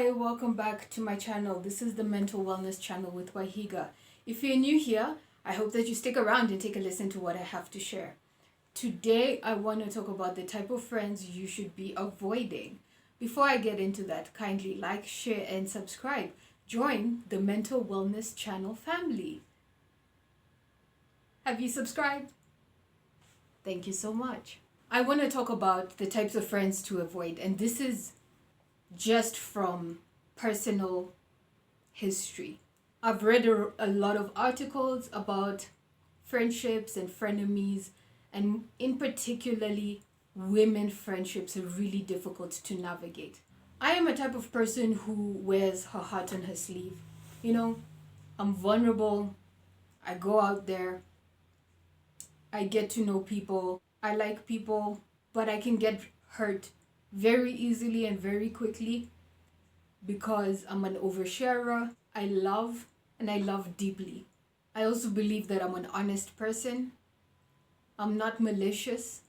Hi, welcome back to my channel. This is the Mental Wellness channel with Waihiga. If you're new here, I hope that you stick around and take a listen to what I have to share. Today, I want to talk about the type of friends you should be avoiding. Before I get into that, kindly like, share, and subscribe. Join the Mental Wellness channel family. Have you subscribed? Thank you so much. I want to talk about the types of friends to avoid, and this is just from personal history. I've read a lot of articles about friendships and frenemies, and in particularly women friendships are really difficult to navigate. I am a type of person who wears her heart on her sleeve. You know, I'm vulnerable. I go out there. I get to know people. I like people, but I can get hurt very easily and very quickly because I'm an oversharer. I love and I love deeply. I also believe that I'm an honest person. I'm not malicious.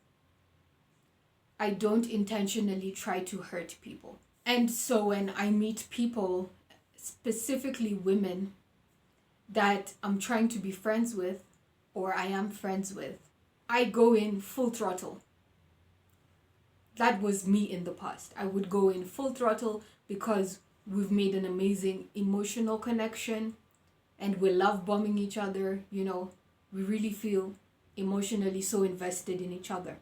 I don't intentionally try to hurt people. And so when I meet people, specifically women, that I'm trying to be friends with or I am friends with, I go in full throttle. That was me in the past. I would go in full throttle because we've made an amazing emotional connection and we love bombing each other. You know, we really feel emotionally so invested in each other.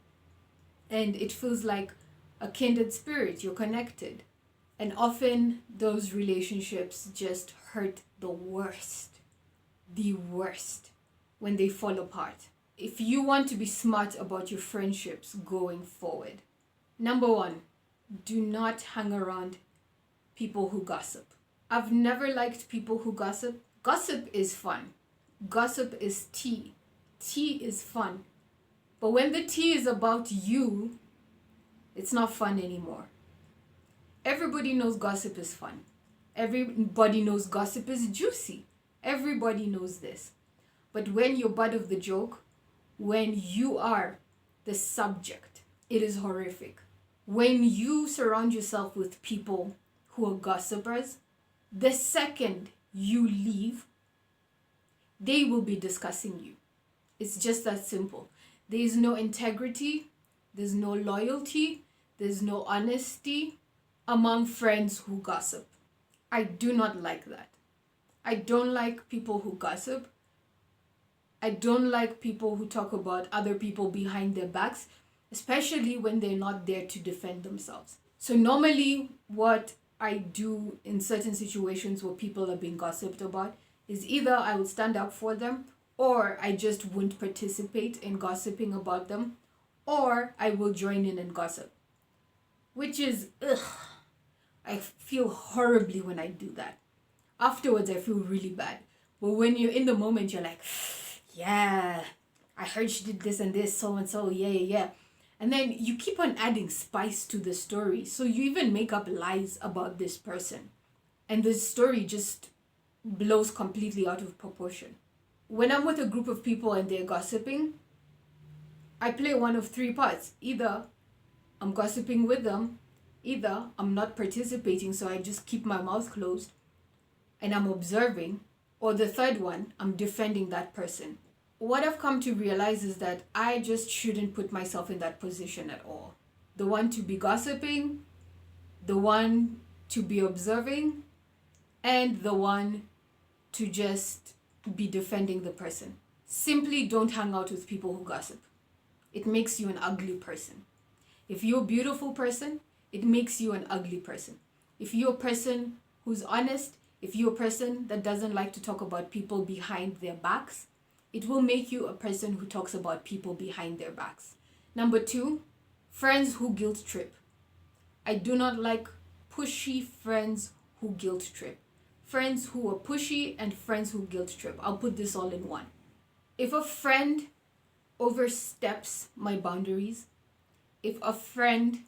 And it feels like a kindred spirit, you're connected. And often those relationships just hurt the worst when they fall apart. If you want to be smart about your friendships going forward, number one, do not hang around people who gossip. I've never liked people who gossip. Gossip is fun. Gossip is tea. Tea is fun. But when the tea is about you, it's not fun anymore. Everybody knows gossip is fun. Everybody knows gossip is juicy. Everybody knows this. But when you're butt of the joke, when you are the subject, it is horrific. When you surround yourself with people who are gossipers, the second you leave, they will be discussing you. It's just that simple. There is no integrity, there's no loyalty, there's no honesty among friends who gossip. I do not like that. I don't like people who gossip. I don't like people who talk about other people behind their backs, especially when they're not there to defend themselves. So normally what I do in certain situations where people are being gossiped about is either I will stand up for them, or I just won't participate in gossiping about them, or I will join in and gossip. Which is, I feel horribly when I do that. Afterwards, I feel really bad. But when you're in the moment, you're like, yeah, I heard she did this and this, so and so, yeah. And then you keep on adding spice to the story. So you even make up lies about this person. And the story just blows completely out of proportion. When I'm with a group of people and they're gossiping, I play one of three parts. Either I'm gossiping with them, either I'm not participating, so I just keep my mouth closed and I'm observing, or the third one, I'm defending that person. What I've come to realize is that I just shouldn't put myself in that position at all. The one to be gossiping, the one to be observing, and the one to just be defending the person. Simply don't hang out with people who gossip. It makes you an ugly person. If you're a beautiful person, it makes you an ugly person. If you're a person who's honest, if you're a person that doesn't like to talk about people behind their backs, it will make you a person who talks about people behind their backs. Number two, friends who guilt trip. I do not like pushy friends who guilt trip. Friends who are pushy and friends who guilt trip. I'll put this all in one. If a friend oversteps my boundaries, if a friend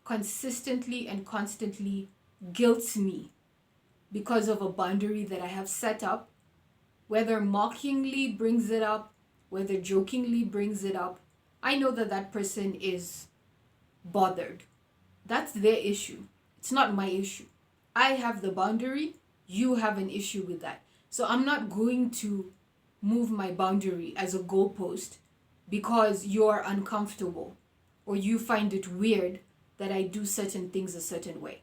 consistently and constantly guilts me because of a boundary that I have set up, whether mockingly brings it up, whether jokingly brings it up, I know that that person is bothered. That's their issue. It's not my issue. I have the boundary, you have an issue with that. So I'm not going to move my boundary as a goalpost because you're uncomfortable or you find it weird that I do certain things a certain way.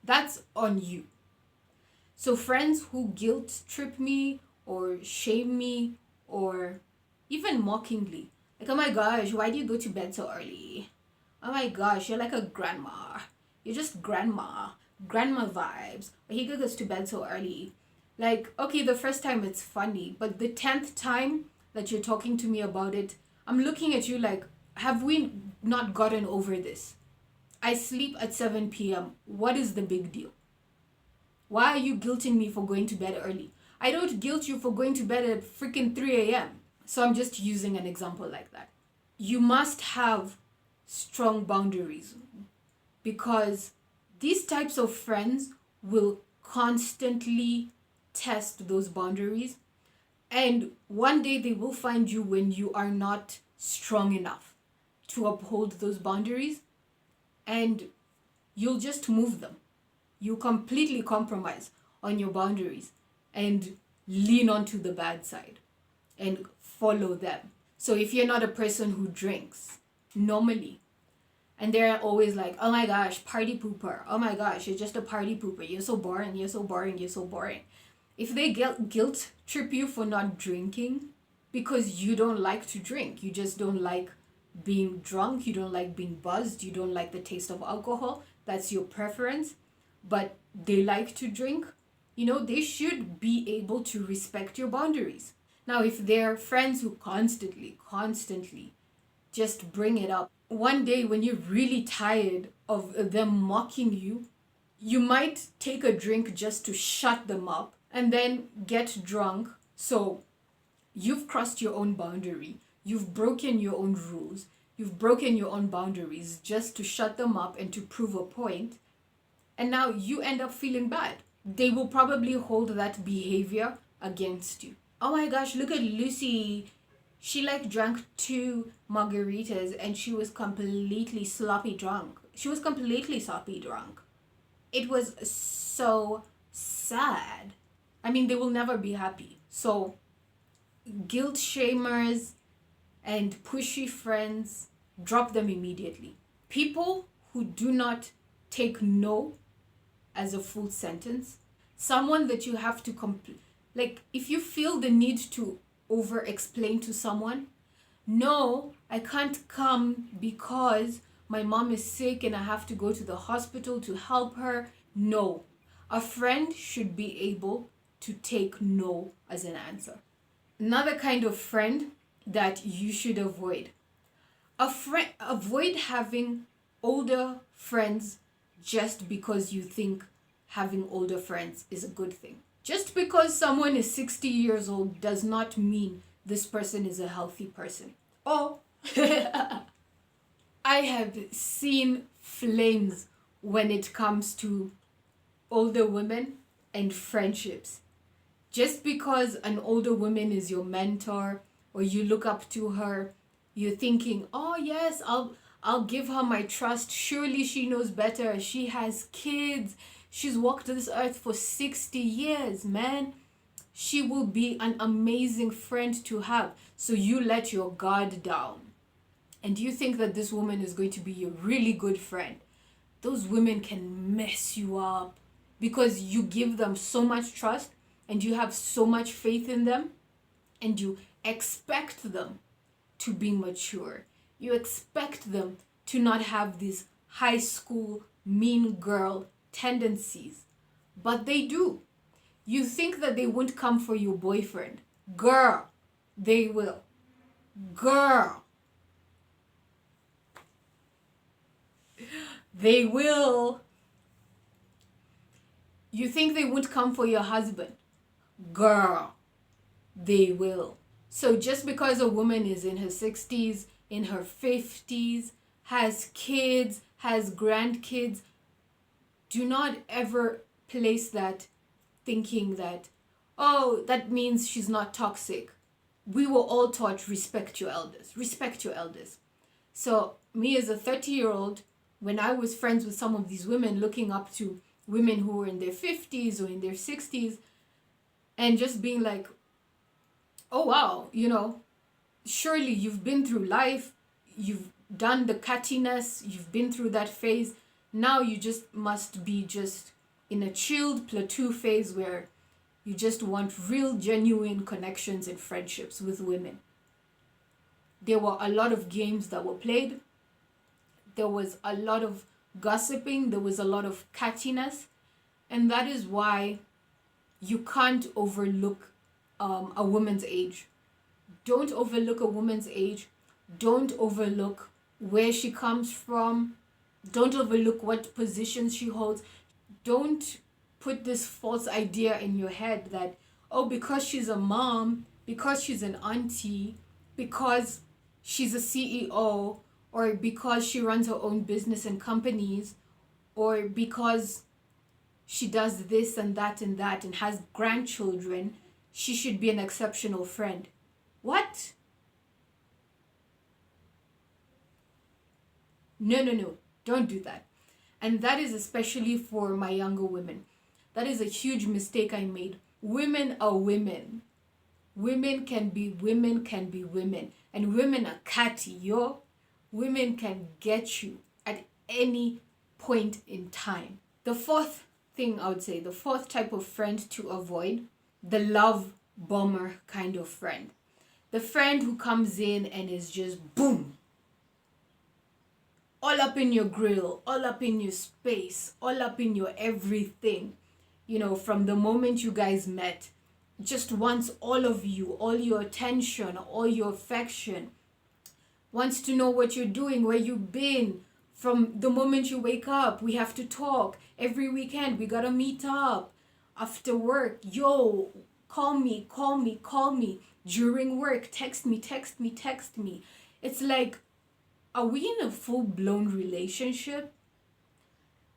That's on you. So friends who guilt trip me or shame me or even mockingly, like, oh my gosh, why do you go to bed so early? Oh my gosh, you're like a grandma. You're just grandma. Grandma vibes. Waihiga goes to bed so early. Like, okay, the first time it's funny, but the 10th time that you're talking to me about it, I'm looking at you like, have we not gotten over this? I sleep at 7 p.m. What is the big deal? Why are you guilting me for going to bed early? I don't guilt you for going to bed at freaking 3 a.m. So I'm just using an example like that. You must have strong boundaries because these types of friends will constantly test those boundaries, and one day they will find you when you are not strong enough to uphold those boundaries, and you'll just move them. You completely compromise on your boundaries and lean onto the bad side and follow them. So if you're not a person who drinks normally, and they're always like, oh my gosh, party pooper. Oh my gosh, you're just a party pooper. You're so boring, you're so boring, you're so boring. If they guilt trip you for not drinking because you don't like to drink, you just don't like being drunk, you don't like being buzzed, you don't like the taste of alcohol, that's your preference, but they like to drink, they should be able to respect your boundaries. Now, if they're friends who constantly just bring it up, one day when you're really tired of them mocking you, you might take a drink just to shut them up and then get drunk. So you've crossed your own boundary. You've broken your own rules. You've broken your own boundaries just to shut them up and to prove a point. And now you end up feeling bad. They will probably hold that behavior against you. Oh my gosh, look at Lucy. She drank 2 margaritas and she was completely sloppy drunk. It was so sad. I mean, they will never be happy. So guilt shamers and pushy friends, drop them immediately. People who do not take no as a full sentence, someone that you have to if you feel the need to over explain to someone, no, I can't come because my mom is sick and I have to go to the hospital to help her. No, a friend should be able to take no as an answer. Another kind of friend that you should avoid. Avoid having older friends just because you think having older friends is a good thing. Just because someone is 60 years old does not mean this person is a healthy person. Oh, I have seen flames when it comes to older women and friendships. Just because an older woman is your mentor or you look up to her, you're thinking, oh yes, I'll give her my trust. Surely she knows better. She has kids. She's walked this earth for 60 years, man. She will be an amazing friend to have. So you let your guard down. And you think that this woman is going to be a really good friend. Those women can mess you up because you give them so much trust and you have so much faith in them and you expect them to be mature. You expect them to not have these high school mean girl tendencies, but they do. You think that they won't come for your boyfriend. Girl, they will. Girl, they will. You think they won't come for your husband. Girl, they will. So just because a woman is in her 60s, in her 50s, has kids, has grandkids, do not ever place that thinking that, oh, that means she's not toxic. We were all taught respect your elders. Respect your elders. So me as a 30-year-old, when I was friends with some of these women looking up to women who were in their 50s or in their 60s, and just being like, oh wow, surely you've been through life, you've done the cattiness, you've been through that phase. Now you just must be just in a chilled plateau phase where you just want real, genuine connections and friendships with women. There were a lot of games that were played. There was a lot of gossiping. There was a lot of cattiness. And that is why you can't overlook a woman's age. Don't overlook a woman's age. Don't overlook where she comes from. Don't overlook what positions she holds. Don't put this false idea in your head that, oh, because she's a mom, because she's an auntie, because she's a CEO, or because she runs her own business and companies, or because she does this and that and has grandchildren, she should be an exceptional friend. What? No. Don't do that. And that is especially for my younger women. That is a huge mistake I made. Women are women. Women can be women. And women are catty, yo. Women can get you at any point in time. The fourth thing I would say, the fourth type of friend to avoid, the love bomber kind of friend. The friend who comes in and is just boom, all up in your grill, all up in your space, all up in your everything. From the moment you guys met, just wants all of you, all your attention, all your affection, wants to know what you're doing, where you've been. From the moment you wake up, we have to talk. Every weekend, we gotta meet up. After work, yo, call me. During work, text me. It's like, are we in a full-blown relationship?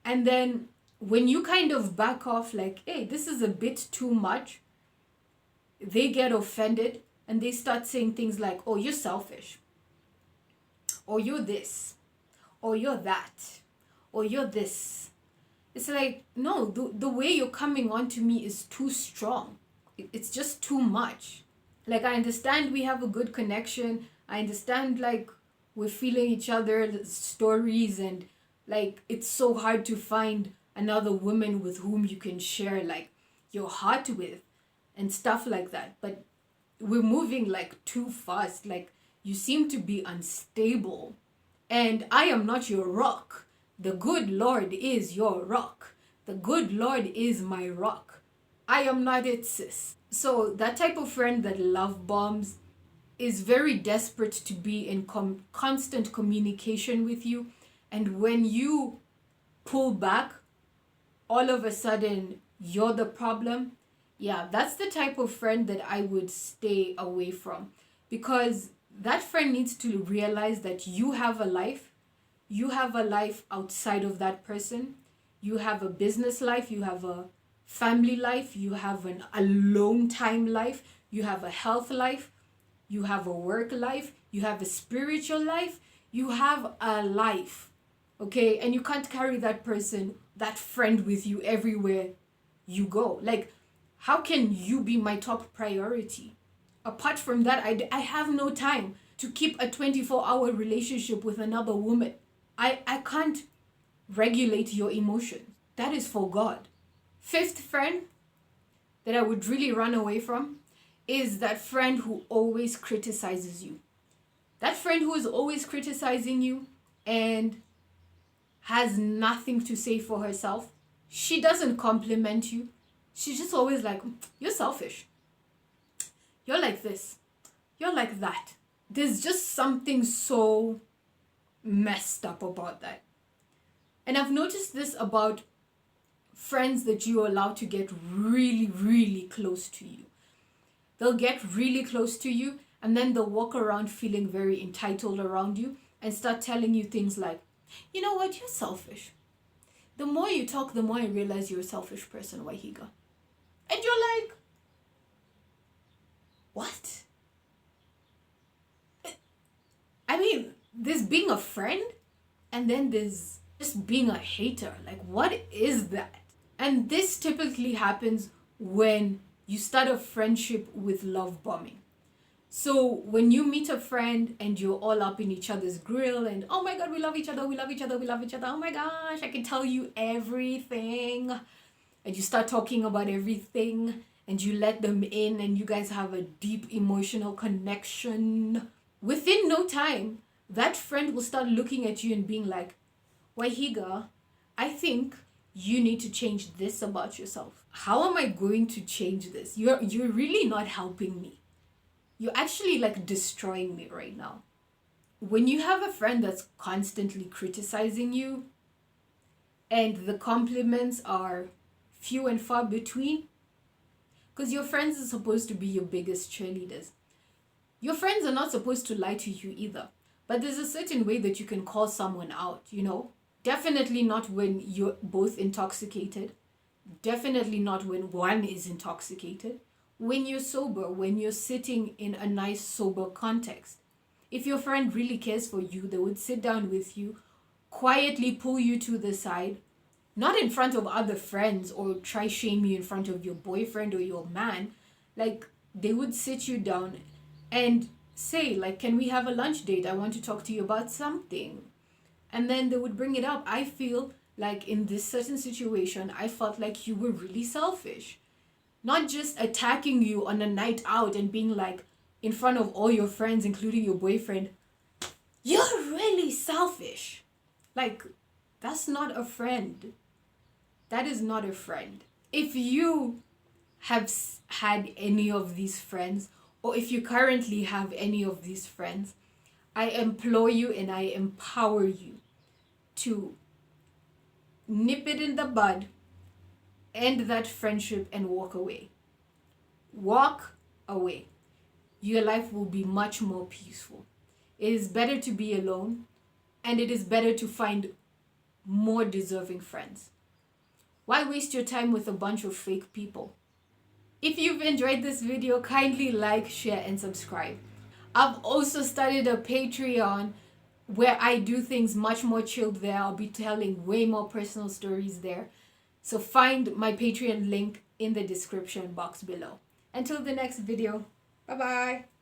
And then when you kind of back off like, hey, this is a bit too much, they get offended and they start saying things like, oh, you're selfish, or you're this, or you're that, or you're this. It's like, no, the way you're coming on to me is too strong. It's just too much. Like, I understand we have a good connection. I understand, like, we're feeling each other's stories, and like it's so hard to find another woman with whom you can share like your heart with and stuff like that. But we're moving like too fast. Like, you seem to be unstable, and I am not your rock. The good Lord is your rock. The good Lord is my rock. I am not it, sis. So that type of friend that love bombs is very desperate to be in constant communication with you. And when you pull back, all of a sudden, you're the problem. Yeah, that's the type of friend that I would stay away from. Because that friend needs to realize that you have a life. You have a life outside of that person. You have a business life. You have a family life. You have an alone time life. You have a health life. You have a work life, you have a spiritual life, you have a life, okay? And you can't carry that person, that friend with you everywhere you go. Like, how can you be my top priority? Apart from that, I have no time to keep a 24-hour relationship with another woman. I can't regulate your emotions. That is for God. Fifth friend that I would really run away from is that friend who always criticizes you. That friend who is always criticizing you and has nothing to say for herself. She doesn't compliment you. She's just always like, you're selfish. You're like this. You're like that. There's just something so messed up about that. And I've noticed this about friends that you allow to get really, really close to you. They'll get really close to you and then they'll walk around feeling very entitled around you and start telling you things like, you know what, you're selfish. The more you talk, the more I realize you're a selfish person, Waihiga. And you're like, what? I mean, there's being a friend and then there's just being a hater. Like, what is that? And this typically happens when you start a friendship with love bombing. So when you meet a friend and you're all up in each other's grill and, oh my God, we love each other, we love each other, we love each other. Oh my gosh, I can tell you everything. And you start talking about everything and you let them in and you guys have a deep emotional connection. Within no time, that friend will start looking at you and being like, Waihiga, I think you need to change this about yourself. How am I going to change this? You're really not helping me. You're actually like destroying me right now. When you have a friend that's constantly criticizing you and the compliments are few and far between, because your friends are supposed to be your biggest cheerleaders. Your friends are not supposed to lie to you either. But there's a certain way that you can call someone out, you know? Definitely not when you're both intoxicated. Definitely not when one is intoxicated. When you're sober, when you're sitting in a nice sober context. If your friend really cares for you, they would sit down with you, quietly pull you to the side, not in front of other friends or try shame you in front of your boyfriend or your man. Like, they would sit you down and say, like, can we have a lunch date? I want to talk to you about something. And then they would bring it up. I feel like in this certain situation, I felt like you were really selfish. Not just attacking you on a night out and being like, in front of all your friends, including your boyfriend, you're really selfish. Like, that's not a friend. That is not a friend. If you have had any of these friends, or if you currently have any of these friends, I implore you and I empower you to nip it in the bud, end that friendship, and walk away. Walk away. Your life will be much more peaceful. It is better to be alone, and it is better to find more deserving friends. Why waste your time with a bunch of fake people? If you've enjoyed this video, kindly like, share, and subscribe. I've also started a Patreon where I do things much more chilled there. I'll be telling way more personal stories there. So find my Patreon link in the description box below. Until the next video, bye-bye.